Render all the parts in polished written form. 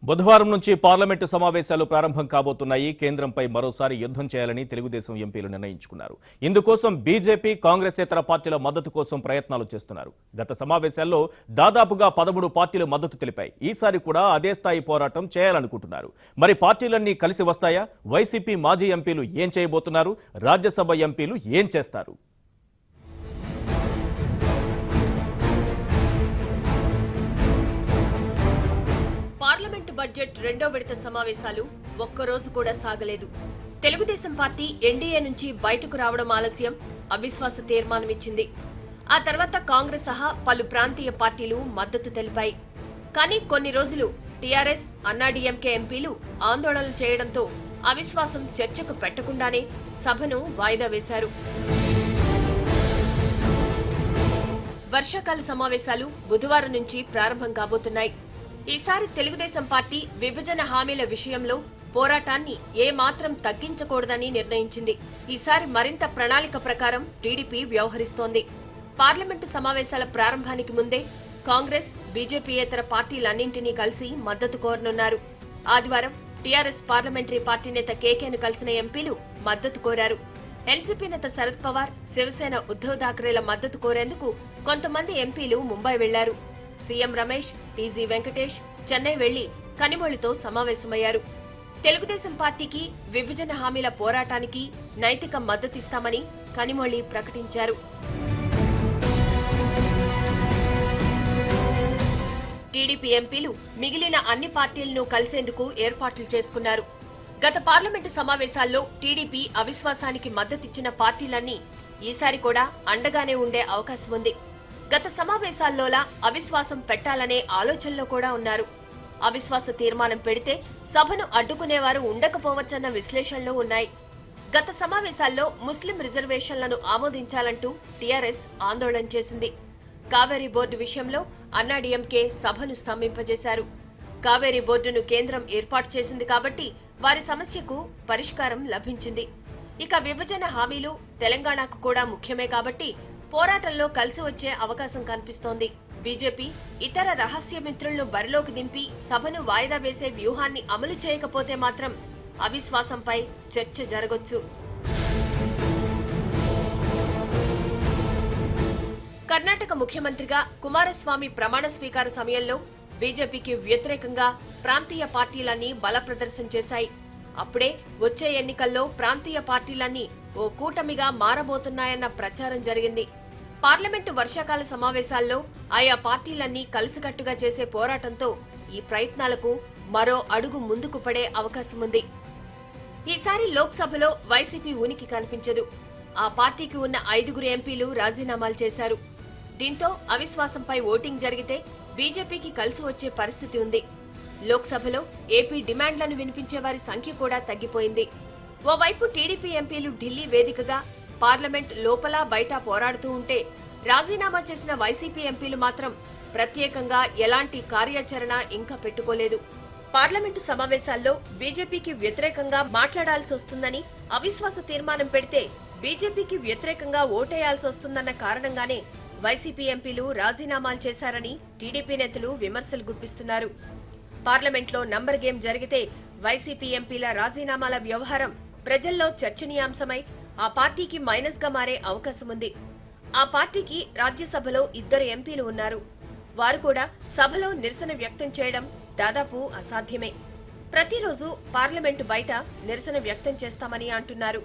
బుధవారం నుంచి పార్లమెంటు సమావేశాలు ప్రారంభం కాబోతున్నాయి. కేంద్రంపై మరోసారి యుద్ధం చేయాలని తెలుగుదేశం ఎంపీలు నిర్ణయించుకున్నారు. ఇందుకోసం బీజేపీ, కాంగ్రెసేతర పార్టీల మద్దతు కోసం ప్రయత్నాలు చేస్తున్నారు. గత సమావేశాల్లో దాదాపుగా 13 పార్టీలు మద్దతు తెలిపాయి. ఈసారి కూడా అదే స్థాయి పోరాటం చేయాలనుకుంటున్నారు. మరి పార్టీలన్నీ కలిసి వస్తాయా? వైసీపీ మాజీ ఎంపీలు ఏం చేయబోతున్నారు? రాజ్యసభ ఎంపీలు ఏం చేస్తారు? పార్లమెంటు బడ్జెట్ రెండో విడత సమావేశాలు ఒక్కరోజు కూడా సాగలేదు. తెలుగుదేశం పార్టీ ఎన్డీఏ నుంచి బయటకు రావడం ఆలస్యం, అవిశ్వాస తీర్మానమిచ్చింది. ఆ తర్వాత కాంగ్రెస్ సహా పలు ప్రాంతీయ పార్టీలు మద్దతు తెలిపాయి. కానీ కొన్ని రోజులు టీఆర్ఎస్, అన్నాడీఎంకే ఎంపీలు ఆందోళనలు చేయడంతో అవిశ్వాసం చర్చకు పెట్టకుండానే సభను వాయిదా వేశారు. వర్షాకాల సమావేశాలు బుధవారం నుంచి ప్రారంభం కాబోతున్నాయి. ఈసారి తెలుగుదేశం పార్టీ విభజన హామీల విషయంలో పోరాటాన్ని ఏమాత్రం తగ్గించకూడదని నిర్ణయించింది. ఈసారి మరింత ప్రణాళిక ప్రకారం టీడీపీ వ్యవహరిస్తోంది. పార్లమెంటు సమావేశాల ప్రారంభానికి ముందే కాంగ్రెస్, బీజేపీయేతర పార్టీలన్నింటినీ కలిసి మద్దతు కోరనున్నారు. ఆదివారం టీఆర్ఎస్ పార్లమెంటరీ పార్టీ నేత కేకేను కలిసిన ఎంపీలు మద్దతు కోరారు. ఎన్సీపీ నేత శరద్ పవార్, శివసేన ఉద్దవ్ ఠాక్రేల మద్దతు కోరేందుకు కొంతమంది ఎంపీలు ముంబై వెళ్లారు. సీఎం రమేష్, టీజీ వెంకటేష్ చెన్నై వెళ్లి కనిమొళితో సమావేశమయ్యారు. తెలుగుదేశం పార్టీకి, విభజన హామీల పోరాటానికి నైతిక మద్దతిస్తామని కనిమొళి ప్రకటించారు. టీడీపీ ఎంపీలు మిగిలిన అన్ని పార్టీలను కలిసేందుకు ఏర్పాట్లు చేసుకున్నారు. గత పార్లమెంటు సమావేశాల్లో టీడీపీ అవిశ్వాసానికి మద్దతిచ్చిన పార్టీలన్నీ ఈసారి కూడా అండగానే ఉండే అవకాశం ఉంది. గత సమావేశాల్లోలా అవిశ్వాసం పెట్టాలనే ఆలోచనలో కూడా ఉన్నారు. అవిశ్వాస తీర్మానం పెడితే సభను అడ్డుకునేవారు ఉండకపోవచ్చన్న విశ్లేషణలు ఉన్నాయి. గత సమావేశాల్లో ముస్లిం రిజర్వేషన్లను ఆమోదించాలంటూ టీఆర్ఎస్ ఆందోళన చేసింది. కావేరీ బోర్డు విషయంలో అన్నాడీఎంకే సభను స్తంభింపజేశారు. కావేరీ బోర్డును కేంద్రం ఏర్పాటు చేసింది కాబట్టి వారి సమస్యకు పరిష్కారం లభించింది. ఇక విభజన హామీలు తెలంగాణకు కూడా ముఖ్యమే కాబట్టి పోరాటంలో కలిసి వచ్చే అవకాశం కనిపిస్తోంది. బీజేపీ ఇతర రహస్య మిత్రులను బరిలోకి దింపి సభను వాయిదా వేసే వ్యూహాన్ని అమలు చేయకపోతే మాత్రం అవిశ్వాసంపై చర్చ జరగొచ్చు. కర్ణాటక ముఖ్యమంత్రిగా కుమారస్వామి ప్రమాణ స్వీకార సమయంలో బీజేపీకి వ్యతిరేకంగా ప్రాంతీయ పార్టీలన్నీ బల ప్రదర్శన చేశాయి. అప్పుడే వచ్చే ఎన్నికల్లో ప్రాంతీయ పార్టీలన్నీ ఓ కూటమిగా మారబోతున్నాయన్న ప్రచారం జరిగింది. పార్లమెంటు వర్షాకాల సమావేశాల్లో ఆయా పార్టీలన్నీ కలిసికట్టుగా చేసే పోరాటంతో ఈ ప్రయత్నాలకు మరో అడుగు ముందుకు పడే అవకాశం ఉంది. ఈసారి లోక్సభలో వైసీపీ ఉనికి కనిపించదు. ఆ పార్టీకి ఉన్న 5 ఎంపీలు రాజీనామాలు చేశారు. దీంతో అవిశ్వాసంపై ఓటింగ్ జరిగితే బీజేపీకి కలిసి వచ్చే పరిస్థితి ఉంది. లోక్సభలో ఏపీ డిమాండ్లను వినిపించే వారి సంఖ్య కూడా తగ్గిపోయింది. ఓవైపు టీడీపీ ఎంపీలు ఢిల్లీ వేదికగా పార్లమెంట్ లోపల బయట పోరాడుతూ ఉంటే, రాజీనామా చేసిన వైసీపీ ఎంపీలు మాత్రం ప్రత్యేకంగా ఎలాంటి కార్యాచరణ ఇంకా పెట్టుకోలేదు. పార్లమెంటు సమావేశాల్లో బీజేపీకి వ్యతిరేకంగా మాట్లాడాల్సి వస్తుందని, అవిశ్వాస తీర్మానం పెడితే బీజేపీకి వ్యతిరేకంగా ఓటేయాల్సి వస్తుందన్న కారణంగానే వైసీపీ ఎంపీలు రాజీనామాలు చేశారని టీడీపీ నేతలు విమర్శలు గుప్పిస్తున్నారు. పార్లమెంట్లో నంబర్ గేమ్ జరిగితే వైసీపీ ఎంపీల రాజీనామాల వ్యవహారం ప్రజల్లో చర్చనీయాంశమై ఆ పార్టీకి మైనస్ గా మారే అవకాశం ఉంది. ఆ పార్టీకి రాజ్యసభలో 2 ఎంపీలు ఉన్నారు. వారు కూడా సభలో నిరసన వ్యక్తం చేయడం దాదాపు అసాధ్యమే. ప్రతిరోజు పార్లమెంటు బయట నిరసన వ్యక్తం చేస్తామని అంటున్నారు.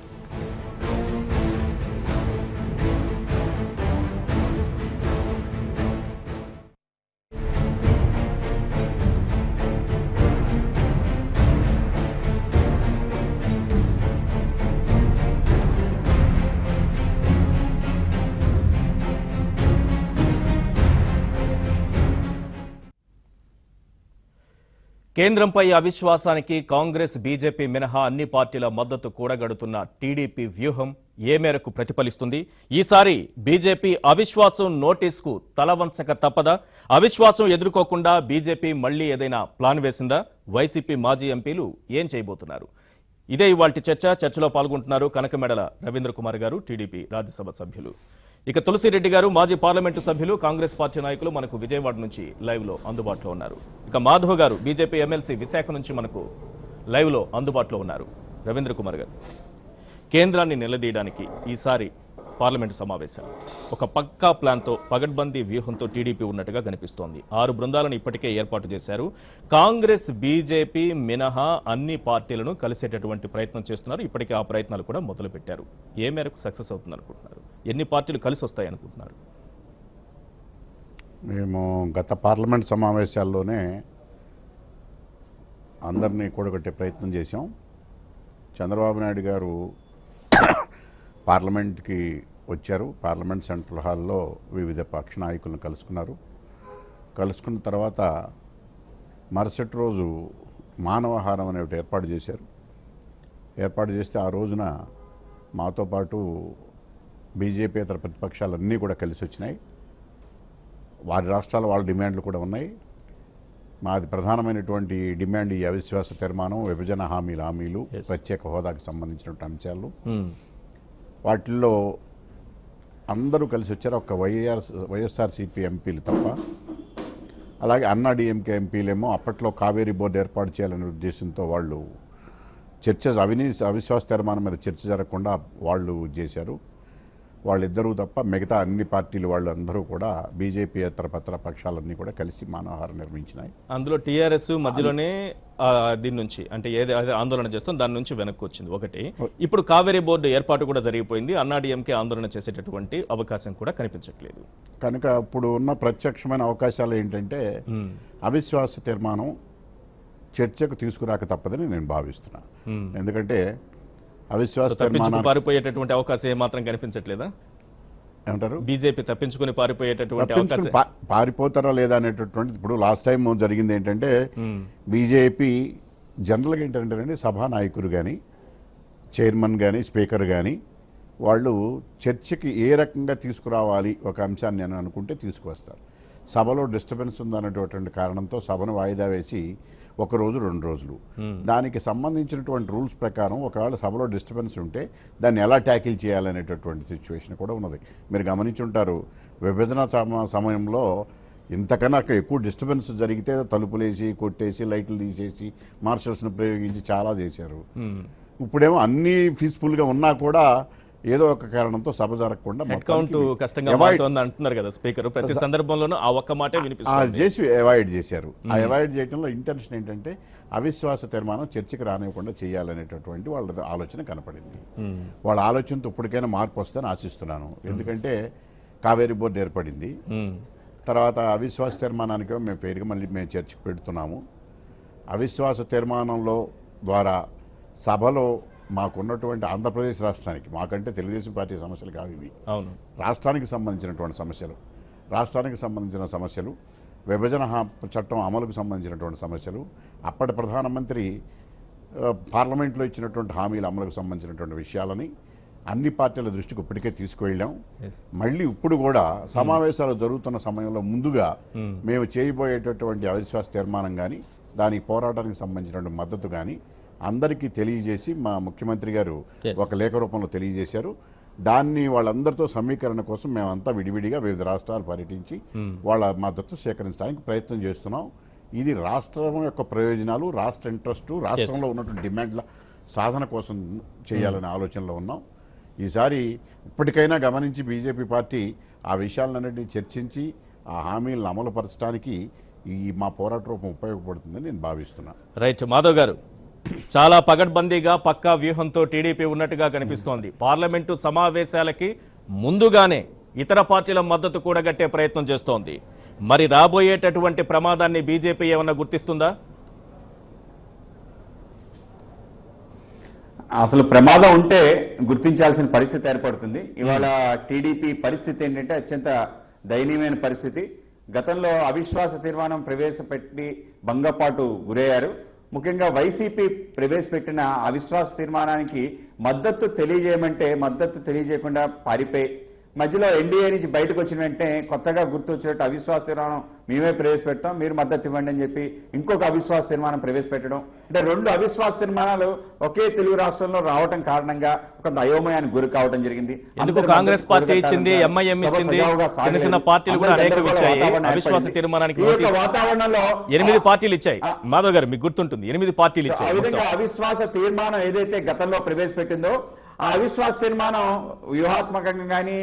కేంద్రంపై అవిశ్వాసానికి కాంగ్రెస్, బీజేపీ మినహా అన్ని పార్టీల మద్దతు కూడగడుతున్న టీడీపీ వ్యూహం ఏ మేరకు ప్రతిఫలిస్తుంది? ఈసారి బీజేపీ అవిశ్వాసం నోటీసుకు తలవంచక తప్పదా? అవిశ్వాసం ఎదుర్కోకుండా బీజేపీ మళ్లీ ఏదైనా ప్లాన్ వేసిందా? వైసీపీ మాజీ ఎంపీలు ఏం చేయబోతున్నారు? ఇదే ఇవాల్టి చర్చలో పాల్గొంటున్నారు కనకమెడల రవీంద్ర కుమార్ గారు, టీడీపీ రాజ్యసభ సభ్యులు. ఇక తులసిరెడ్డి గారు మాజీ పార్లమెంటు సభ్యులు, కాంగ్రెస్ పార్టీ నాయకులు మనకు విజయవాడ నుంచి లైవ్ లో అందుబాటులో ఉన్నారు. ఇక మాధవ్ గారు బీజేపీ ఎమ్మెల్సీ విశాఖ నుంచి మనకు లైవ్ లో అందుబాటులో ఉన్నారు. రవీంద్ర కుమార్ గారు, కేంద్రాన్ని నిలదీయడానికి ఈసారి పార్లమెంటు సమావేశాలు ఒక పక్కా ప్లాన్తో, పగడ్బందీ వ్యూహంతో టీడీపీ ఉన్నట్టుగా కనిపిస్తోంది. 6 బృందాలను ఇప్పటికే ఏర్పాటు చేశారు. కాంగ్రెస్, బీజేపీ మినహా అన్ని పార్టీలను కలిసేటటువంటి ప్రయత్నం చేస్తున్నారు. ఇప్పటికే ఆ ప్రయత్నాలు కూడా మొదలుపెట్టారు. ఏ మేరకు సక్సెస్ అవుతుంది అనుకుంటున్నారు? ఎన్ని పార్టీలు కలిసి వస్తాయి అనుకుంటున్నారు? మేము గత పార్లమెంట్ సమావేశాల్లోనే అందరినీ కూడగట్టే ప్రయత్నం చేశాం. చంద్రబాబు నాయుడు గారు పార్లమెంట్కి వచ్చారు. పార్లమెంట్ సెంట్రల్ హాల్లో వివిధ పక్ష నాయకులను కలుసుకున్న తర్వాత మరుసటి రోజు మానవహారం అనే ఒకటి ఏర్పాటు చేశారు. ఏర్పాటు చేస్తే ఆ రోజున మాతో పాటు బీజేపీయేతర ప్రతిపక్షాలన్నీ కూడా కలిసి వచ్చినాయి. వారి రాష్ట్రాల వాళ్ళ డిమాండ్లు కూడా ఉన్నాయి. మాది ప్రధానమైనటువంటి డిమాండ్ ఈ అవిశ్వాస తీర్మానం, విభజన హామీలు, ప్రత్యేక హోదాకు సంబంధించినటువంటి అంశాలు. వాటిల్లో అందరూ కలిసి వచ్చారు. ఒక వైఎస్ఆర్సీపీ ఎంపీలు తప్ప. అలాగే అన్నా డీఎంకే ఎంపీలేమో అప్పట్లో కావేరీ బోర్డు ఏర్పాటు చేయాలనే ఉద్దేశంతో వాళ్ళు అవిశ్వాస తీర్మానం మీద చర్చ జరగకుండా వాళ్ళు చేశారు. వాళ్ళిద్దరూ తప్ప మిగతా అన్ని పార్టీలు వాళ్ళు అందరూ కూడా బీజేపీ ఇతర పక్షాలన్నీ కూడా కలిసి మానవహారం నిర్మించినాయి. అందులో టీఆర్ఎస్ మధ్యలోనే దీని నుంచి అంటే ఏది ఆందోళన చేస్తాం దాని నుంచి వెనక్కి వచ్చింది ఒకటి. ఇప్పుడు కావేరీ బోర్డు ఏర్పాటు కూడా జరిగిపోయింది. అన్నాడీఎంకే ఆందోళన చేసేటటువంటి అవకాశం కూడా కనిపించట్లేదు. కనుక ఇప్పుడు ఉన్న ప్రత్యక్షమైన అవకాశాలు ఏంటంటే అవిశ్వాస తీర్మానం చర్చకు తీసుకురాక తప్పదని నేను భావిస్తున్నా. ఎందుకంటే అవిశ్వాస తీర్మానం పారిపోయేటటువంటి అవకాశం ఏమాత్రం కనిపించట్లేదా? ఏమంటారు? బీజేపీ తప్పించుకుని పారిపోయేటటువంటి అవకాశం పారిపోతారా లేదా అనేటటువంటి ఇప్పుడు లాస్ట్ టైం జరిగింది ఏంటంటే బీజేపీ జనరల్గా ఏంటంటే సభానాయకులు కానీ, చైర్మన్ కానీ, స్పీకర్ కానీ వాళ్ళు చర్చకి ఏ రకంగా తీసుకురావాలి ఒక అంశాన్ని అని అనుకుంటే తీసుకువస్తారు. సభలో డిస్టర్బెన్స్ ఉందనేటటువంటి కారణంతో సభను వాయిదా వేసి 1 రోజు 2 రోజులు దానికి సంబంధించినటువంటి రూల్స్ ప్రకారం ఒకవేళ సభలో డిస్టర్బెన్స్ ఉంటే దాన్ని ఎలా ట్యాకిల్ చేయాలనేటటువంటి సిచ్యువేషన్ కూడా ఉన్నది. మీరు గమనించుంటారు, విభజన సమయంలో ఇంతకన్నా అక్కడ ఎక్కువ డిస్టర్బెన్స్ జరిగితే తలుపులేసి, కొట్టేసి, లైట్లు తీసేసి, మార్షల్స్ను ప్రయోగించి చాలా చేశారు. ఇప్పుడేమో అన్నీ పీస్ఫుల్గా ఉన్నా కూడా ఏదో ఒక కారణంతో సభ జరగకుండా కష్టంగా అంటున్నారు కదా స్పీకర్. ప్రతి సందర్భంలోనూ ఆ ఒక్క మాటే వినిపిస్తుంది. చేసి అవాయిడ్ చేశారు. ఆ అవాయిడ్ చేయడంలో ఇంటెన్షన్ ఏంటంటే అవిశ్వాస తీర్మానం చర్చకి రానివ్వకుండా చేయాలనేటటువంటి వాళ్ళ ఆలోచన కనపడింది. వాళ్ళ ఆలోచనతో ఇప్పటికైనా మార్పు వస్తుందని ఆశిస్తున్నాను. ఎందుకంటే కావేరీ బోర్డు ఏర్పడింది. తర్వాత అవిశ్వాస తీర్మానానికి మేము పేరుగా మళ్ళీ మేము చర్చకు పెడుతున్నాము. అవిశ్వాస తీర్మానంలో ద్వారా సభలో మాకున్నటువంటి ఆంధ్రప్రదేశ్ రాష్ట్రానికి, మాకంటే తెలుగుదేశం పార్టీ సమస్యలు కావు ఇవి, రాష్ట్రానికి సంబంధించినటువంటి సమస్యలు, విభజన చట్టం అమలుకు సంబంధించినటువంటి సమస్యలు, అప్పటి ప్రధానమంత్రి పార్లమెంట్లో ఇచ్చినటువంటి హామీల అమలుకు సంబంధించినటువంటి విషయాలని అన్ని పార్టీల దృష్టికి ఇప్పటికే తీసుకువెళ్ళాం. మళ్ళీ ఇప్పుడు కూడా సమావేశాలు జరుగుతున్న సమయంలో ముందుగా మేము చేయబోయేటటువంటి అవిశ్వాస తీర్మానం కానీ, దానికి పోరాటానికి సంబంధించినటువంటి మద్దతు కానీ అందరికీ తెలియజేసి మా ముఖ్యమంత్రి గారు ఒక లేఖ రూపంలో తెలియజేశారు. దాన్ని వాళ్ళందరితో సమీకరణ కోసం మేమంతా విడివిడిగా వివిధ రాష్ట్రాలు పర్యటించి వాళ్ళ మద్దతు సేకరించడానికి ప్రయత్నం చేస్తున్నాం. ఇది రాష్ట్రం యొక్క ప్రయోజనాలు, రాష్ట్ర ఇంట్రెస్ట్, రాష్ట్రంలో ఉన్నటువంటి డిమాండ్ల సాధన కోసం చేయాలనే ఆలోచనలో ఉన్నాం. ఈసారి ఇప్పటికైనా గమనించి బీజేపీ పార్టీ ఆ విషయాలన్నింటినీ చర్చించి ఆ హామీలను అమలుపరచడానికి ఈ మా పోరాట రూపం ఉపయోగపడుతుందని నేను భావిస్తున్నాను. రైట్ మాధవ్ గారు, చాలా పగడ్బందీగా పక్కా వ్యూహంతో టీడీపీ ఉన్నట్టుగా కనిపిస్తోంది. పార్లమెంటు సమావేశాలకి ముందుగానే ఇతర పార్టీల మద్దతు కూడగట్టే ప్రయత్నం చేస్తోంది. మరి రాబోయేటటువంటి ప్రమాదాన్ని బీజేపీ ఏమన్నా గుర్తిస్తుందా? అసలు ప్రమాదం ఉంటే గుర్తించాల్సిన పరిస్థితి ఏర్పడుతుంది. ఇవాళ టీడీపీ పరిస్థితి ఏంటంటే అత్యంత దయనీయమైన పరిస్థితి. గతంలో అవిశ్వాస తీర్మానం ప్రవేశపెట్టి భంగపాటు గురయ్యారు. ముఖ్యంగా వైసీపీ ప్రవేశపెట్టిన అవిశ్వాస తీర్మానానికి మద్దతు తెలియజేయమంటే మద్దతు తెలియజేయకుండా పారిపోయి మధ్యలో ఎన్డీఏ నుంచి బయటకు వచ్చిన వెంటనే కొత్తగా గుర్తొచ్చినట్టు అవిశ్వాస తీర్మానం మేమే ప్రవేశపెడతాం, మీరు మద్దతు ఇవ్వండి అని చెప్పి ఇంకొక అవిశ్వాస తీర్మానం ప్రవేశపెట్టడం, అంటే 2 అవిశ్వాస తీర్మానాలు ఒకే తెలుగు రాష్ట్రంలో రావటం కారణంగా కొంత అయోమయానికి గురి కావడం జరిగింది. ఎందుకు కాంగ్రెస్ పార్టీ ఇచ్చింది, ఎంఐఎం ఇచ్చింది, చిన్న చిన్న పార్టీలు కూడా అనేకం ఇచ్చాయి అవిశ్వాస తీర్మానానికి నోటీస్. వాతావరణంలో 8 పార్టీలు ఇచ్చాయి. మాధవ్ గారు మీకు గుర్తుంటుంది, 8 పార్టీలు ఆ ఇచ్చాయి. విధంగా అవిశ్వాస తీర్మానం ఏదైతే గతంలో ప్రవేశపెట్టిందో ఆ అవిశ్వాస తీర్మానం వ్యూహాత్మకంగా కానీ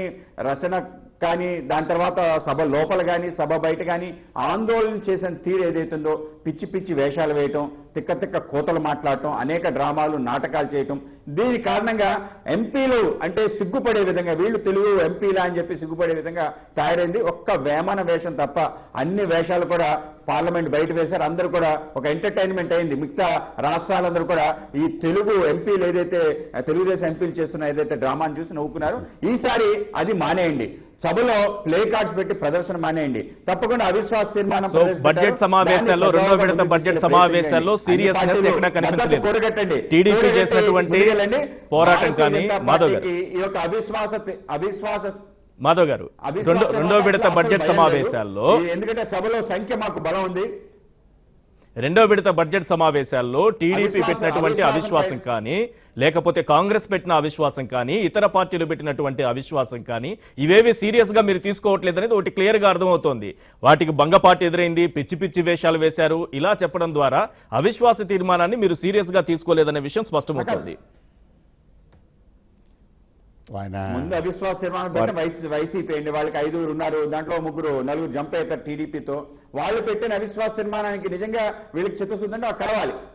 రచన కానీ దాని తర్వాత సభ లోపల కానీ సభ బయట కానీ ఆందోళన చేసిన తీరు ఏదైతుందో పిచ్చి పిచ్చి వేషాలు వేయటం, తిక్క తిక్క కోతలు మాట్లాడటం, అనేక డ్రామాలు నాటకాలు చేయటం, దీని కారణంగా ఎంపీలు అంటే సిగ్గుపడే విధంగా వీళ్ళు తెలుగు ఎంపీలా అని చెప్పి సిగ్గుపడే విధంగా తయారైంది. ఒక్క వేమన వేషం తప్ప అన్ని వేషాలు కూడా పార్లమెంట్ బయట వేశారు. అందరూ కూడా ఒక ఎంటర్టైన్మెంట్ అయింది. మిగతా రాష్ట్రాలందరూ కూడా ఈ తెలుగు ఎంపీలు ఏదైతే తెలుగుదేశం ఎంపీలు చేస్తున్న ఏదైతే డ్రామాను చూసి నవ్వుకున్నారు. ఈసారి అది మానేయండి, సభలో ప్లే కార్డ్స్ పెట్టి ప్రదర్శన మానేయండి. తప్పకుండా అవిశ్వాస తీర్మానం బడ్జెట్ సమావేశాల్లో, 2వ విడత బడ్జెట్ సమావేశాల్లో సీరియస్నెస్ ఎక్కడ కనిపించలేదు. టీడీపీ చేసినటువంటి పోరాటం కానీ మాధవ్ గారు, ఈ యొక్క అవిశ్వాస మాధవ్ గారు 2వ విడత బడ్జెట్ సమావేశాల్లో, ఎందుకంటే సభలో సంఖ్య మాకు బలం ఉంది, 2వ విడత బడ్జెట్ సమావేశాల్లో టీడీపీ పెట్టినటువంటి అవిశ్వాసం కానీ, లేకపోతే కాంగ్రెస్ పెట్టిన అవిశ్వాసం కానీ, ఇతర పార్టీలు పెట్టినటువంటి అవిశ్వాసం కానీ ఇవేవి సీరియస్ గా మీరు తీసుకోవట్లేదు అనేది ఒకటి క్లియర్ గా అర్థమవుతోంది. వాటికి భంగపాటు ఎదురైంది, పిచ్చి పిచ్చి వేషాలు వేశారు, ఇలా చెప్పడం ద్వారా అవిశ్వాస తీర్మానాన్ని మీరు సీరియస్ గా తీసుకోలేదనే విషయం స్పష్టమవుతోంది. ముందు అవిశ్వాస తీర్మానం పెట్టిన వైసీపీ అండి, వాళ్ళకి 5 ఉన్నారు, దాంట్లో 3 4 జంప్ అవుతారు టీడీపీతో. వాళ్ళు పెట్టిన అవిశ్వాస తీర్మానానికి నిజంగా వీళ్ళకి చిత్తశుద్ధి అంటే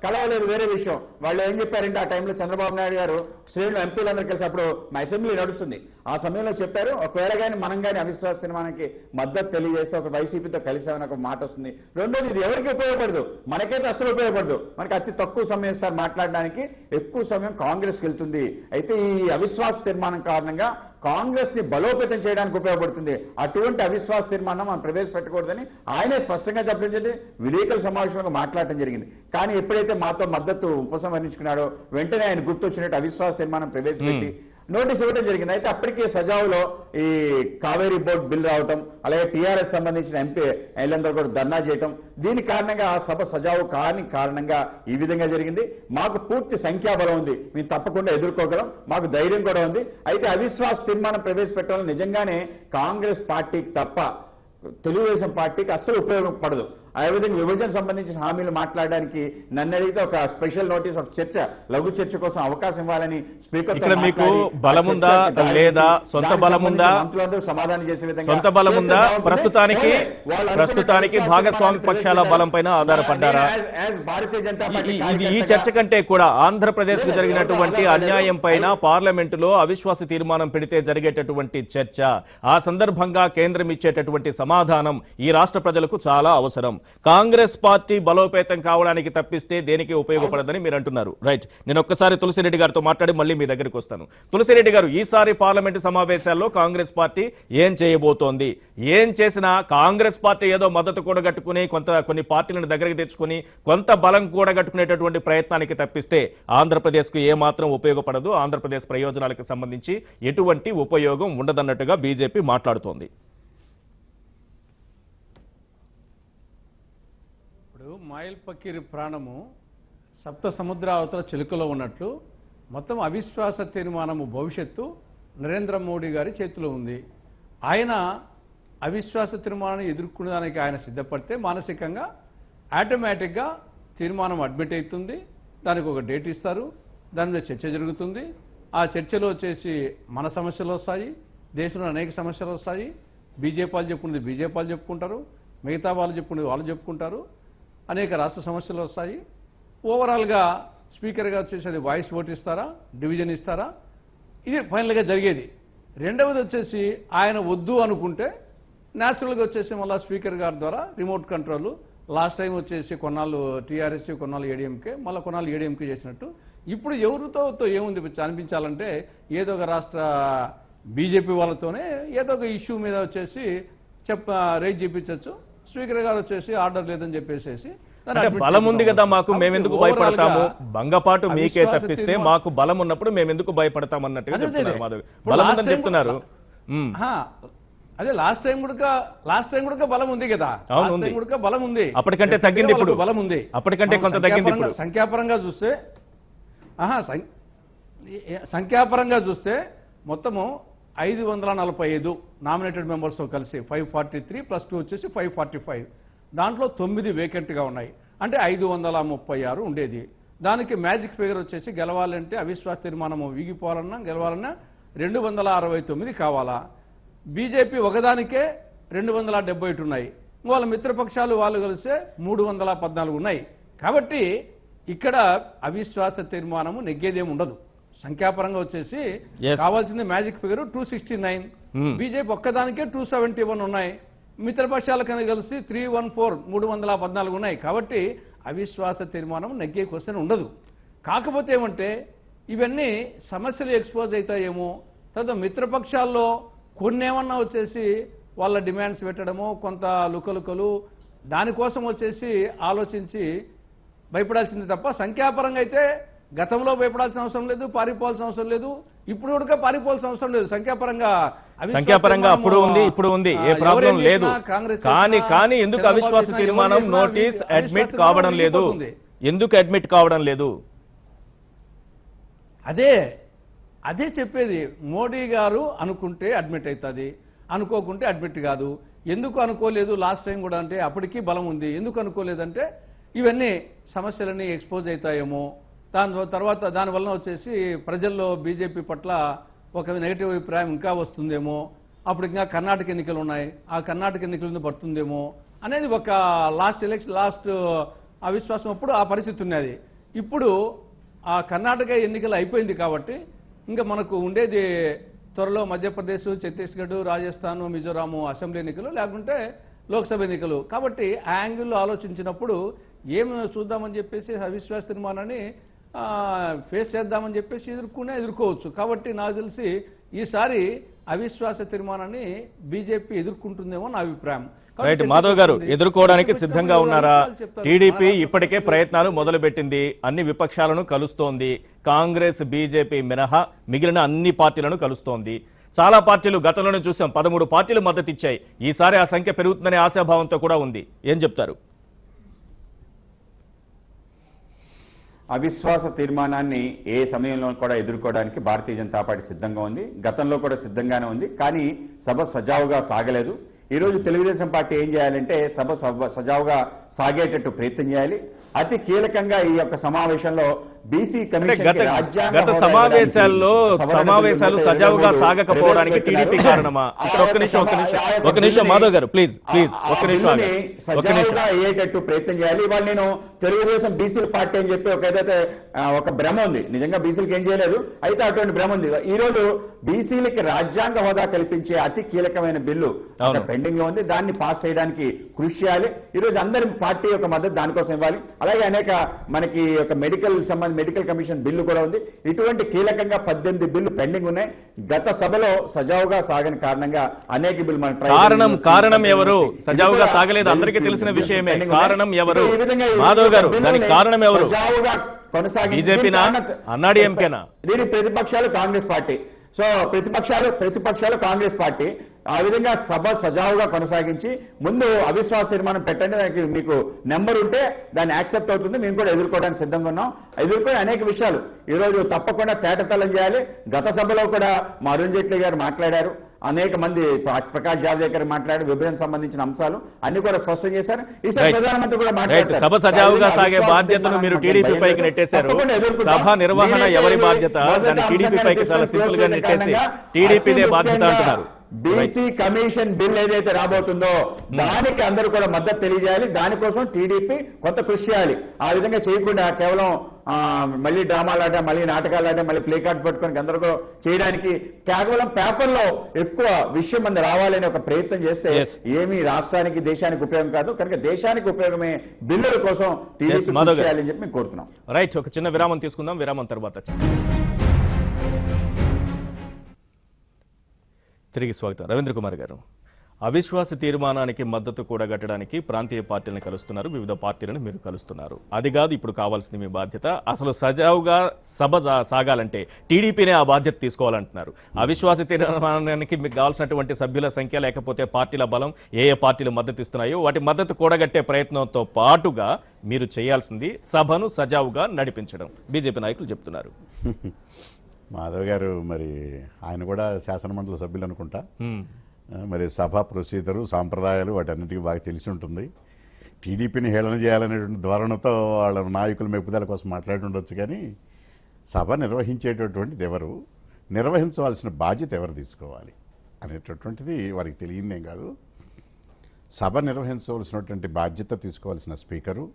కలవలేదు వేరే విషయం. వాళ్ళు ఏం చెప్పారంటే ఆ టైంలో చంద్రబాబు నాయుడు గారు శ్రేణులు ఎంపీలందరూ కలిసి, అప్పుడు మా అసెంబ్లీ నడుస్తుంది, ఆ సమయంలో చెప్పారు ఒకవేళ కానీ మనం కానీ అవిశ్వాస తీర్మానానికి మద్దతు తెలియజేస్తే ఒక వైసీపీతో కలిసామని ఒక మాట వస్తుంది. రెండోది, ఇది ఎవరికి ఉపయోగపడదు, మనకైతే అసలు ఉపయోగపడదు, మనకి అతి తక్కువ సమయం ఇస్తారు మాట్లాడడానికి, ఎక్కువ సమయం కాంగ్రెస్కి వెళ్తుంది. అయితే ఈ అవిశ్వాస తీర్మానం కారణంగా కాంగ్రెస్ ని బలోపేతం చేయడానికి ఉపయోగపడుతుంది. అటువంటి అవిశ్వాస తీర్మానం మనం ప్రవేశపెట్టకూడదని ఆయనే స్పష్టంగా చెప్పడం, విలేకరుల సమావేశంలో మాట్లాడటం జరిగింది. కానీ ఎప్పుడైతే మాతో మద్దతు ఉపసంహరించుకున్నాడో వెంటనే ఆయన గుర్తొచ్చినట్టు అవిశ్వాస తీర్మానం ప్రవేశపెట్టి నోటీస్ ఇవ్వడం జరిగింది. అయితే అప్పటికే సజావులో ఈ కావేరీ బోర్డు బిల్ రావటం, అలాగే టీఆర్ఎస్ సంబంధించిన ఎంపీలందరూ కూడా ధర్నా చేయటం, దీని కారణంగా ఆ సభ సజావు కాని కారణంగా ఈ విధంగా జరిగింది. మాకు పూర్తి సంఖ్యాబలం ఉంది, మేము తప్పకుండా ఎదుర్కోగలం, మాకు ధైర్యం కూడా ఉంది. అయితే అవిశ్వాస తీర్మానం ప్రవేశపెట్టాలని నిజంగానే కాంగ్రెస్ పార్టీకి తప్ప తెలుగుదేశం పార్టీకి అస్సలు ఉపయోగపడదు. అదేవిధంగా విభజన సంబంధించిన హామీలు మాట్లాడడానికి నన్ను అడిగితే ఒక స్పెషల్ నోటీస్ ఆఫ్ చర్చ, లఘు చర్చ కోసం అవకాశం ఇవ్వాలని స్పీకర్ ఇక్కడ మీకు బలముందా లేదా, సొంత బలముందా, మంత్రులందరూ సమాధానం చేసే విధంగా సొంత బలముందా, ప్రస్తుతానికి భాగస్వామి పక్షాల బలం పైన ఆధారపడ్డారా? భారతీయ జనతా పార్టీ ఈ చర్చ కంటే కూడా ఆంధ్రప్రదేశ్ కు జరిగినటువంటి అన్యాయం పైన పార్లమెంటులో అవిశ్వాస తీర్మానం పెడితే జరిగేటటువంటి చర్చ, ఆ సందర్భంగా కేంద్రం ఇచ్చేటటువంటి సమాధానం ఈ రాష్ట్ర ప్రజలకు చాలా అవసరం. కాంగ్రెస్ పార్టీ బలోపేతం కావడానికి తప్పిస్తే దేనికి ఉపయోగపడదని మీరు అంటున్నారు. రైట్, నేను ఒక్కసారి తులసిరెడ్డి గారితో మాట్లాడి మళ్ళీ మీ దగ్గరికి వస్తాను. తులసిరెడ్డి గారు, ఈసారి పార్లమెంటు సమావేశాల్లో కాంగ్రెస్ పార్టీ ఏం చేయబోతోంది? ఏం చేసినా కాంగ్రెస్ పార్టీ ఏదో మద్దతు కూడగట్టుకుని కొన్ని పార్టీలను దగ్గరికి తెచ్చుకుని కొంత బలం కూడగట్టుకునేటటువంటి ప్రయత్నానికి తప్పిస్తే ఆంధ్రప్రదేశ్కు ఏమాత్రం ఉపయోగపడదు, ఆంధ్రప్రదేశ్ ప్రయోజనాలకు సంబంధించి ఎటువంటి ఉపయోగం ఉండదన్నట్టుగా బీజేపీ మాట్లాడుతోంది. మాయిల్ పకీర్ ప్రాణము సప్త సముద్రావతల చిలుకలో ఉన్నట్లు మొత్తం అవిశ్వాస తీర్మానము భవిష్యత్తు నరేంద్ర మోడీ గారి చేతిలో ఉంది. ఆయన అవిశ్వాస తీర్మానాన్ని ఎదుర్కొనేదానికి ఆయన సిద్ధపడితే మానసికంగా ఆటోమేటిక్గా తీర్మానం అడ్మిట్ అవుతుంది, దానికి ఒక డేట్ ఇస్తారు, దాని మీద చర్చ జరుగుతుంది. ఆ చర్చలో వచ్చేసి మన సమస్యలు వస్తాయి, దేశంలో అనేక సమస్యలు వస్తాయి. బీజేపీ వాళ్ళు చెప్పుకునేది బీజేపీ వాళ్ళు చెప్పుకుంటారు, మిగతా వాళ్ళు చెప్పుకునేది వాళ్ళు చెప్పుకుంటారు, అనేక రాష్ట్ర సమస్యలు వస్తాయి. ఓవరాల్గా స్పీకర్గా వచ్చేసి అది వాయిస్ ఓట్ ఇస్తారా, డివిజన్ ఇస్తారా, ఇది ఫైనల్గా జరిగేది. రెండవది వచ్చేసి ఆయన వద్దు అనుకుంటే న్యాచురల్గా వచ్చేసి మళ్ళీ స్పీకర్ గారి ద్వారా రిమోట్ కంట్రోల్, లాస్ట్ టైం వచ్చేసి కొన్నాళ్ళు టీఆర్ఎస్, కొన్నాళ్ళు ఏడీఎంకే, మళ్ళీ కొన్నాళ్ళు ఏడీఎంకే చేసినట్టు ఇప్పుడు ఎవరితో ఏముంది అనిపించాలంటే ఏదో ఒక రాష్ట్ర బీజేపీ వాళ్ళతోనే ఏదో ఒక ఇష్యూ మీద వచ్చేసి రైజ్ చేయించవచ్చు. స్పీకర్ గారు వచ్చేసి ఆర్డర్ లేదని చెప్పేసి బలం ఉంది కదా మాకు, మేమెందుకు భయపడతాము, భంగపాటు మీకే తప్పిస్తే మాకు బలం ఉన్నప్పుడు మేమెందుకు భయపడతాం అన్నట్టుగా చెప్తున్నారు. మాధవ్ బలం ఉందని చెప్తున్నారు. అదే లాస్ట్ టైం కూడా బలం ఉంది కదా. అవును, లాస్ట్ ఉంది. టైం కూడా బలం ఉంది. అప్పటికంటే తగ్గింది ఇప్పుడు. వాళ్ళకు బలం ఉంది. అప్పటికంటే కొంత తగ్గింది ఇప్పుడు. సంఖ్యాపరంగా చూస్తే మొత్తము 545 నామినేటెడ్ మెంబర్స్ కలిసి 543 + 2 వచ్చేసి 545. దాంట్లో 9 వేకెంట్గా ఉన్నాయి. అంటే 536 ఉండేది. దానికి మ్యాజిక్ ఫిగర్ వచ్చేసి గెలవాలంటే అవిశ్వాస తీర్మానము వీగిపోవాలన్నా గెలవాలన్నా 269 కావాలా. బీజేపీ ఒకదానికే 271 ఉన్నాయి. వాళ్ళ మిత్రపక్షాలు వాళ్ళు కలిస్తే 314 ఉన్నాయి. కాబట్టి ఇక్కడ అవిశ్వాస తీర్మానము నెగ్గేదేమి ఉండదు. సంఖ్యాపరంగా వచ్చేసి Yes. కావాల్సింది మ్యాజిక్ ఫిగర్ 269. బీజేపీ ఒక్కదానికే 271 ఉన్నాయి. మిత్రపక్షాలకని కలిసి 314 314 ఉన్నాయి. కాబట్టి అవిశ్వాస తీర్మానం నెగ్గే క్వశ్చన్ ఉండదు. కాకపోతే ఏమంటే ఇవన్నీ సమస్యలు ఎక్స్పోజ్ అవుతాయేమో, తర్వాత మిత్రపక్షాల్లో కొన్నేమన్నా వచ్చేసి వాళ్ళ డిమాండ్స్ పెట్టడము, కొంత లుకలుకలు, దానికోసం వచ్చేసి ఆలోచించి భయపడాల్సింది తప్ప సంఖ్యాపరంగా అయితే గతంలో భయపడాల్సిన అవసరం లేదు, పారిపోవాల్సిన అవసరం లేదు. ఇప్పుడు కూడా పారిపోవాల్సిన అవసరం లేదు. సంఖ్యాపరంగా అప్పుడు ఉంది, ఇప్పుడు ఉంది, ఏ ప్రాబ్లం లేదు. కానీ ఎందుకు అవిశ్వాస తీర్మానం నోటీస్ అడ్మిట్ కావడం లేదు? ఎందుకు అడ్మిట్ కావడం లేదు? అదే చెప్పేది. మోడీ గారు అనుకుంటే అడ్మిట్ అవుతుంది, అనుకోకుంటే అడ్మిట్ కాదు. ఎందుకు అనుకోలేదు లాస్ట్ టైం కూడా అంటే అప్పటికీ బలం ఉంది. ఎందుకు అనుకోలేదంటే ఇవన్నీ సమస్యలన్నీ ఎక్స్పోజ్ అవుతాయేమో, తర్వాత దానివల్ల వచ్చేసి ప్రజల్లో బీజేపీ పట్ల ఒక నెగిటివ్ అభిప్రాయం ఇంకా వస్తుందేమో, అప్పుడు ఇంకా కర్ణాటక ఎన్నికలు ఉన్నాయి, ఆ కర్ణాటక ఎన్నికల పడుతుందేమో అనేది ఒక లాస్ట్ అవిశ్వాసం అప్పుడు ఆ పరిస్థితి ఉన్నది. ఇప్పుడు ఆ కర్ణాటక ఎన్నికలు అయిపోయింది కాబట్టి ఇంకా మనకు ఉండేది త్వరలో మధ్యప్రదేశ్, ఛత్తీస్గఢ్, రాజస్థాన్, మిజోరాం అసెంబ్లీ ఎన్నికలు, లేకుంటే లోక్సభ ఎన్నికలు. కాబట్టి ఆ యాంగిల్లో ఆలోచించినప్పుడు ఏం చూద్దామని చెప్పేసి అవిశ్వాస తీర్మానాన్ని ఫేస్ చేద్దామని చెప్పేసి ఎదుర్కోవచ్చు. కాబట్టి నాకు తెలిసి ఈసారి అవిశ్వాస తీర్మానాన్ని బీజేపీ ఎదుర్కొంటుందేమో నా అభిప్రాయం. రైట్, మాధవ్ గారు ఎదుర్కోవడానికి సిద్ధంగా ఉన్నారా? టీడీపీ ఇప్పటికే ప్రయత్నాలు మొదలుపెట్టింది, అన్ని విపక్షాలను కలుస్తోంది. కాంగ్రెస్, బీజేపీ మినహా మిగిలిన అన్ని పార్టీలను కలుస్తోంది. చాలా పార్టీలు గతంలోనే చూసాం, 13 పార్టీలు మద్దతు ఇచ్చాయి. ఈసారి ఆ సంఖ్య పెరుగుతుందనే ఆశాభావంతో కూడా ఉంది. ఏం చెప్తారు? అవిశ్వాస తీర్మానాన్ని ఏ సమయంలో కూడా ఎదుర్కోవడానికి భారతీయ జనతా పార్టీ సిద్ధంగా ఉంది. గతంలో కూడా సిద్ధంగానే ఉంది. కానీ సభ సజావుగా సాగలేదు. ఈ రోజు తెలుగుదేశం పార్టీ ఏం చేయాలంటే సభ సజావుగా సాగేటట్టు ప్రయత్నం చేయాలి. అతి కీలకంగా ఈ యొక్క సమావేశంలో బీసీ కమిషన్ గత సమావేశాలు సజావుగా సాగకపోవడానికి టీడీపీ కారణమా? ఒక నిమిషం మాధవ్ గారు, ప్లీజ్ ఒక నిమిషం. సజావుగా అయ్యేటట్టు ప్రయత్నం చేయాలి. ఇవాళ నేను తెలుగుదేశం బీసీల పార్టీ అని చెప్పి ఏదైతే ఒక భ్రమ ఉంది, నిజంగా బీసీలకు ఏం చేయలేదు, అయితే అటువంటి భ్రమ ఉంది. ఈ రోజు బీసీలకి రాజ్యాంగ హోదా కల్పించే అతి కీలకమైన బిల్లు పెండింగ్ లో ఉంది. దాన్ని పాస్ చేయడానికి కృషి చేయాలి. ఈ రోజు అందరి పార్టీ యొక్క మద్దతు దానికోసం ఇవ్వాలి. అలాగే అనేక మనకి ఒక మెడికల్ కమిషన్ బిల్లు కూడా ఉంది. ఇటువంటి కీలకంగా 18 బిల్లు పెండింగ్ ఉన్నాయి. గత సభలో సజావుగా సాగని కారణంగా అనేక బిల్లు మన కారణం ఎవరు? సజావుగా సాగలేదు అందరికీ తెలిసిన విషయమే. కారణం ఎవరు మాధవ్ గారు? దానికి కారణం ఎవరు? సజావుగా కొనసాగి బీజేపీనా, అన్నాడీఎంకేనా? దీని ప్రతిపక్షాలు కాంగ్రెస్ పార్టీ. సో ప్రతిపక్షాలు కాంగ్రెస్ పార్టీ ఆ విధంగా సభ సజావుగా కొనసాగించి ముందు అవిశ్వాస తీర్మానం పెట్టండి, దానికి మీకు నెంబర్ ఉంటే దాన్ని యాక్సెప్ట్ అవుతుంది, మేము కూడా ఎదుర్కోవడానికి సిద్ధంగా ఉన్నాం. ఎదుర్కొని అనేక విషయాలు ఈ రోజు తప్పకుండా తేటతెల్లం చేయాలి. గత సభలో కూడా మా అరుణ్ జైట్లీ గారు మాట్లాడారు, అనేక మంది ప్రకాష్ జావదేకర్ మాట్లాడారు, విభజన సంబంధించిన అంశాలు అన్ని కూడా స్పష్టం చేశారు. ఈసారి ప్రధానమంత్రి కూడా మాట్లాడారు. సభ సజావుగా సాగే బాధ్యతను మీరు టీడీపీ పైకి నెట్టేశారు. సభ నిర్వహణ ఎవరి బాధ్యత? దాన్ని టీడీపీ పైకి చాలా సింపుల్ గా నెట్టేసి టీడీపీదే బాధ్యత అంటున్నారు. బీసీ కమిషన్ బిల్ ఏదైతే రాబోతుందో దానికి అందరూ కూడా మద్దతు తెలియజేయాలి. దానికోసం టీడీపీ కొంత కృషి చేయాలి. ఆ విధంగా చేయకుండా కేవలం మళ్ళీ డ్రామాలాట, మళ్ళీ నాటకాలాట, మళ్ళీ ప్లే కార్డ్స్ పట్టుకొని అందరూ చేయడానికి కేవలం పేపర్లో ఎక్కువ విషయం మంది రావాలని ఒక ప్రయత్నం చేస్తే ఏమీ రాష్ట్రానికి, దేశానికి ఉపయోగం కాదు. కనుక దేశానికి ఉపయోగమే బిల్లుల కోసం టీడీపీ కృషి చేయాలని చెప్పి మేము కోరుతున్నాం. రైట్, ఒక చిన్న విరామం తీసుకుందాం. విరామం తర్వాత తిరిగి స్వాగతం. రవీంద్ర కుమార్ గారు, అవిశ్వాస తీర్మానానికి మద్దతు కూడగట్టడానికి ప్రాంతీయ పార్టీలను కలుస్తున్నారు, వివిధ పార్టీలను మీరు కలుస్తున్నారు. అది కాదు ఇప్పుడు కావాల్సింది మీ బాధ్యత. అసలు సజావుగా సభ సాగాలంటే టీడీపీనే ఆ బాధ్యత తీసుకోవాలంటున్నారు. అవిశ్వాస తీర్మానానికి మీకు కావాల్సినటువంటి సభ్యుల సంఖ్య లేకపోతే పార్టీల బలం, ఏ పార్టీలు మద్దతు ఇస్తున్నాయో వాటి మద్దతు కూడగట్టే ప్రయత్నంతో పాటుగా మీరు చేయాల్సింది సభను సజావుగా నడిపించడం, బీజేపీ నాయకులు చెప్తున్నారు. మాధవ్ గారు మరి ఆయన కూడా శాసనమండలి సభ్యులు అనుకుంటా. మరి సభ ప్రొసీజరు, సాంప్రదాయాలు వాటన్నిటికీ బాగా తెలిసి ఉంటుంది. టీడీపీని హేళన చేయాలనేటువంటి ధోరణితో వాళ్ళ నాయకుల మెప్పుదల కోసం మాట్లాడి ఉండొచ్చు, కానీ సభ నిర్వహించేటటువంటిది ఎవరు, నిర్వహించవలసిన బాధ్యత ఎవరు తీసుకోవాలి అనేటటువంటిది వారికి తెలియదేం కాదు. సభ నిర్వహించవలసినటువంటి బాధ్యత తీసుకోవాల్సిన స్పీకరు,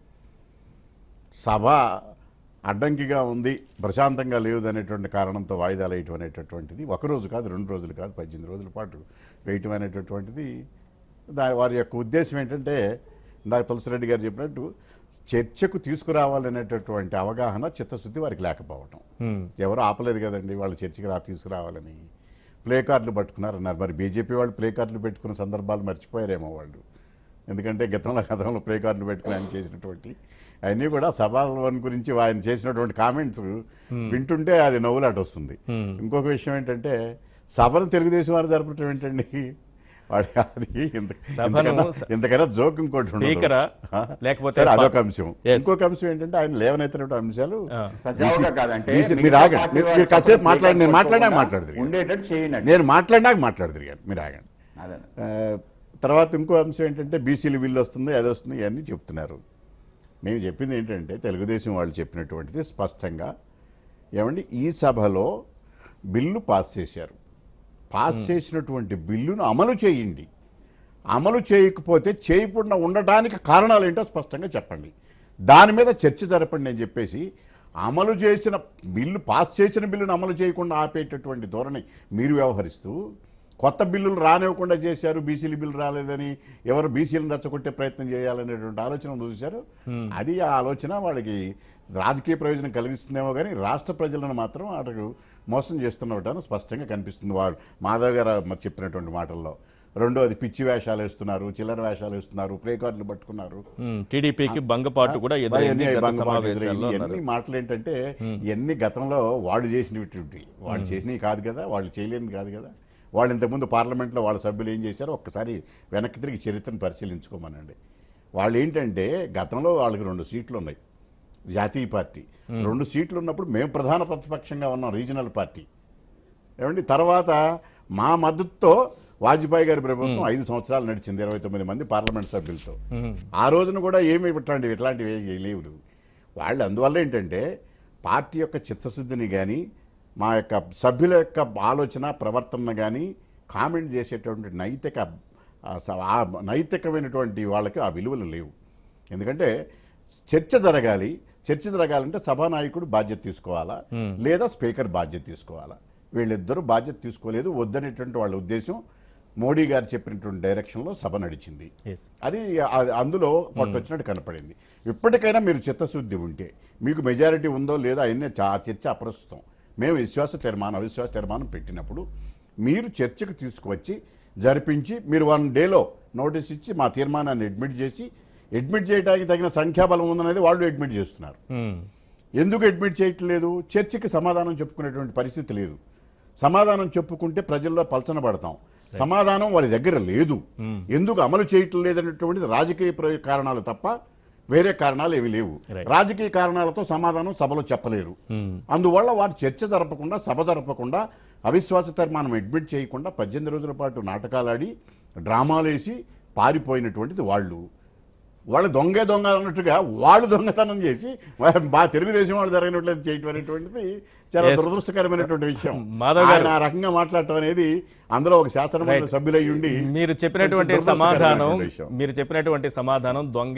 సభ అడ్డంకిగా ఉంది, ప్రశాంతంగా లేదు అనేటువంటి కారణంతో వాయిదాలు వేయటం అనేటటువంటిది ఒకరోజు కాదు, 2 రోజులు కాదు, 18 రోజుల పాటు వేయటం అనేటటువంటిది వారి యొక్క ఉద్దేశం ఏంటంటే ఇందాక తులసిరెడ్డి గారు చెప్పినట్టు చర్చకు తీసుకురావాలనేటటువంటి అవగాహన, చిత్తశుద్ధి వారికి లేకపోవటం. ఎవరు ఆపలేదు కదండి వాళ్ళు చర్చకి తీసుకురావాలని. ప్లే కార్డులు పట్టుకున్నారన్నారు. మరి బీజేపీ వాళ్ళు ప్లే కార్డులు పెట్టుకున్న సందర్భాలు మర్చిపోయారేమో వాళ్ళు. ఎందుకంటే గతంలో ప్లే కార్డులు పెట్టుకుని ఆయన చేసినటువంటి అవన్నీ కూడా సభల గురించి ఆయన చేసినటువంటి కామెంట్స్ వింటుంటే అది నవ్వులాట వస్తుంది. ఇంకొక విషయం ఏంటంటే సభను తెలుగుదేశం వారు జరపడం ఏంటండి, వాడి అది ఇంతకైనా జోక్ ఇంకోటి ఉండదు. అదొక అంశం. ఇంకొక అంశం ఏంటంటే ఆయన లేవనెత్తినటువంటి అంశాలు సజావుగా కాదంటే మీరు ఆగండి, మీరు కాసేపు మాట్లాడి, నేను మాట్లాడినాక మాట్లాడదు, ఉండేటట్టు చేయండి. నేను మాట్లాడినాక మాట్లాడదు కానీ మీరు ఆగండి. తర్వాత ఇంకో అంశం ఏంటంటే బీసీలు బిల్లు వస్తుంది, అది వస్తుంది, ఇవన్నీ చెప్తున్నారు. మేము చెప్పింది ఏంటంటే తెలుగుదేశం వాళ్ళు చెప్పినటువంటిది స్పష్టంగా, ఏమండి ఈ సభలో బిల్లు పాస్ చేశారు, పాస్ చేసినటువంటి బిల్లును అమలు చేయండి, అమలు చేయకపోతే చేయకుండా ఉండటానికి కారణాలు ఏంటో స్పష్టంగా చెప్పండి, దాని మీద చర్చ జరపండి అని చెప్పేసి అమలు చేసిన బిల్లు, పాస్ చేసిన బిల్లును అమలు చేయకుండా ఆపేటటువంటి ధోరణి మీరు వ్యవహరిస్తూ కొత్త బిల్లులు రానివ్వకుండా చేశారు, బీసీల బిల్లు రాలేదని ఎవరు బీసీలను రెచ్చగొట్టే ప్రయత్నం చేయాలనేటువంటి ఆలోచన చూశారు. అది ఆ ఆలోచన వాళ్ళకి రాజకీయ ప్రయోజనం కలిగిస్తుందేమో కానీ రాష్ట్ర ప్రజలను మాత్రం వాటికి మోసం చేస్తున్నట్టు స్పష్టంగా కనిపిస్తుంది వారు మాధవ్ గారు చెప్పినటువంటి మాటల్లో. రెండోది పిచ్చి వేషాలు వేస్తున్నారు, చిల్లర వేషాలు వేస్తున్నారు, ప్లే కార్డులు పట్టుకున్నారు, టీడీపీకి బంగపాటు కూడా ఇవన్నీ మాటలు ఏంటంటే ఇవన్నీ గతంలో వాళ్ళు చేసినటువంటి, వాళ్ళు చేసినవి కాదు కదా, వాళ్ళు చేయలేనిది కాదు కదా. వాళ్ళు ఇంతకుముందు పార్లమెంట్లో వాళ్ళ సభ్యులు ఏం చేశారో ఒక్కసారి వెనక్కి తిరిగి చరిత్రను పరిశీలించుకోమనండి. వాళ్ళు ఏంటంటే గతంలో వాళ్ళకి 2 సీట్లు ఉన్నాయి, జాతీయ పార్టీ 2 సీట్లు ఉన్నప్పుడు మేము ప్రధాన ప్రతిపక్షంగా ఉన్నాం, రీజనల్ పార్టీ ఏమండి. తర్వాత మా మద్దతుతో వాజ్పేయి గారి ప్రభుత్వం 5 సంవత్సరాలు నడిచింది, 29 మంది పార్లమెంట్ సభ్యులతో. ఆ రోజున కూడా ఏమి ఇట్లాంటివి లేవు. వాళ్ళు అందువల్ల ఏంటంటే పార్టీ యొక్క చిత్తశుద్ధిని కానీ మా యొక్క సభ్యుల యొక్క ఆలోచన ప్రవర్తన కానీ కామెంట్ చేసేటువంటి నైతికమైనటువంటి వాళ్ళకి ఆ విలువలు లేవు. ఎందుకంటే చర్చ జరగాలంటే సభానాయకుడు బాధ్యత తీసుకోవాలా, లేదా స్పీకర్ బాధ్యత తీసుకోవాలా. వీళ్ళిద్దరూ బాధ్యత తీసుకోలేదు, వద్దనేటువంటి వాళ్ళ ఉద్దేశం. మోడీ గారు చెప్పినటువంటి డైరెక్షన్లో సభ నడిచింది, అది అందులో పట్టొచ్చినట్టు కనపడింది. ఇప్పటికైనా మీరు చిత్తశుద్ధి ఉంటే, మీకు మెజారిటీ ఉందో లేదో అవన్నీ చర్చ అప్రస్తుతం. మేము అవిశ్వాస తీర్మానం పెట్టినప్పుడు మీరు చర్చకు తీసుకువచ్చి జరిపించి మీరు 1 డేలో నోటీస్ ఇచ్చి మా తీర్మానాన్ని అడ్మిట్ చేయడానికి తగిన సంఖ్యాబలం ఉందనేది వాళ్ళు అడ్మిట్ చేస్తున్నారు. ఎందుకు అడ్మిట్ చేయట్లేదు? చర్చకి సమాధానం చెప్పుకునేటువంటి పరిస్థితి లేదు. సమాధానం చెప్పుకుంటే ప్రజల్లో పలచన పడతాం. సమాధానం వారి దగ్గర లేదు. ఎందుకు అమలు చేయటం లేదనేటువంటిది రాజకీయ కారణాలు తప్ప వేరే కారణాలు ఏవి లేవు. రాజకీయ కారణాలతో సమాధానం సభలో చెప్పలేరు. అందువల్ల వారు చర్చ జరపకుండా, సభ జరపకుండా, అవిశ్వాస తీర్మానం అడ్మిట్ చేయకుండా 18 రోజుల పాటు నాటకాలాడి డ్రామాలేసి పారిపోయినటువంటిది వాళ్ళు. వాళ్ళు దొంగ అన్నట్టుగా వాళ్ళు దొంగతనం చేసి మా తెలుగుదేశం వాళ్ళు జరిగినట్లయితే చేయటం అనేటువంటిది చాలా దురదృష్టకరమైనటువంటి విషయం. ఆ రకంగా మాట్లాడటం అనేది అందులో ఒక శాసనమండలి సభ్యులై ఉండి మీరు చెప్పినటువంటి సమాధానం దొంగే